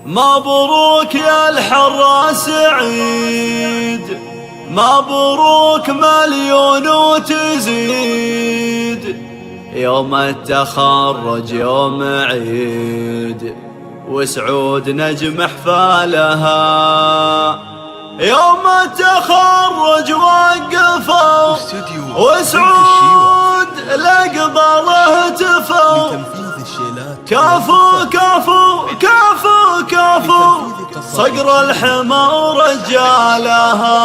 مبروك يا الحراس عيد، مبروك مليون وتزيد. يوم التخرج يوم عيد وسعود نجم احفالها، يوم التخرج وقفوا وسعود لقبله هتفوا. كفو كفو كفو كفو صقر الحمى ورجالها.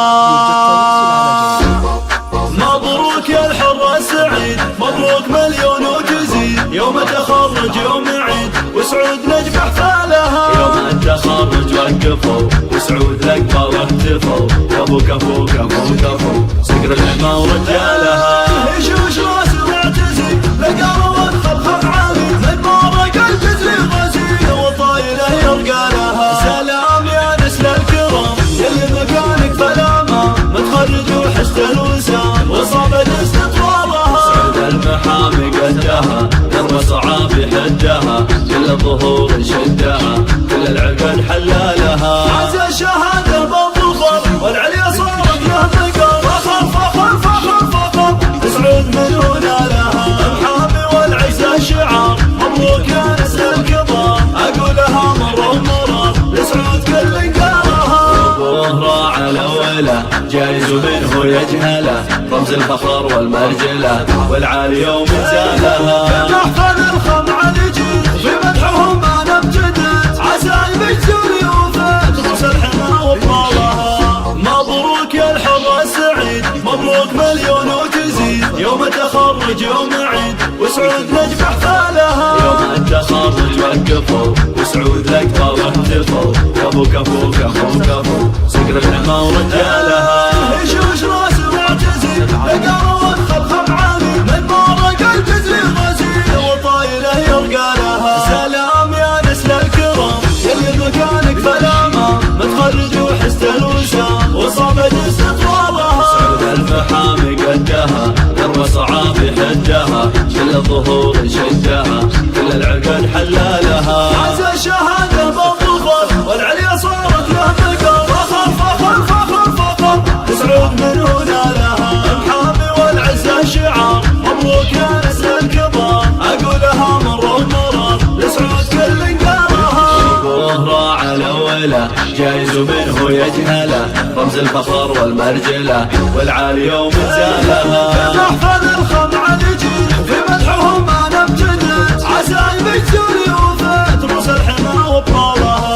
مبروك يا الحراس عيد، مبروك مليون وتزيد. يوم التخرج يوم عيد وسعود نجم احفالها، يوم التخرج وقفوا وسعود لقبوا واهتفوا. كفو كفو كفو كفو صقر الحمى ورجالها. يشوش راس معتزي لقوا وادخل عالي، مدمارق الجزري غزي وطايله يرقى لها. سلام يا نسل الكرام يلي مكانك فلاما، متخرج وحشت الوسام وصابت استطوالها. سعود المحامي قدها درب صعاب يحدها، كل الظهور شدها كل العقد حلالها. عز الشهاده بالظفر والعليا صارت له مقر، فخر فخر فخر فخر سعود من هنا لها. المحامي والعزة شعار، مبروك يا نسل الكبار. اقولها مره ومره لسعود كل انقالها. ابوه راعى الاوله جايز منه يجهله، رمز الفخر والمرجله والعالي يوم زالها. نحفظ الخمع نجيد في مدحهم ما نبتدت، عساي بجزوري وفات رمز الحمى وابطالها. مبروك يا الحراس عيد، مبروك مليون وتزيد. يوم التخرج يوم عيد وسعود نجم احفالها، يوم التخرج وقفوا وسعود لقبوا واهتفوا. كفو كفو كفو كفو صقر الحمى ورجالها. يشوش راس معتزي لقوا وادخل خمعاني، مدمارق الجزري غزي وطايله يرقى لها. سلام يا نسل الكرام يلي مكانك فلاما، متخرج وحست الوسام وصابت استطوالها. سعود المحامي قدها درب صعاب يحدها، كل الظهور شدها كل العقد حلالها. عز الشهاده بالظفر والعليا صارت له مقر، فخر فخر فخر فخر سعود من هنا لها. المحامي والعزه شعار، مبروك يا نسل الكبار. اقولها مره ومره لسعود كل انقالها. ابوه راعى الاوله جايز منه يجهله، رمز الفخر والمرجله والعالي يوم زالها. نحفظ الخمع نجيد في مدحهم ما نبتدت، عساي بجزوري وفات رمز الحمى وابطالها.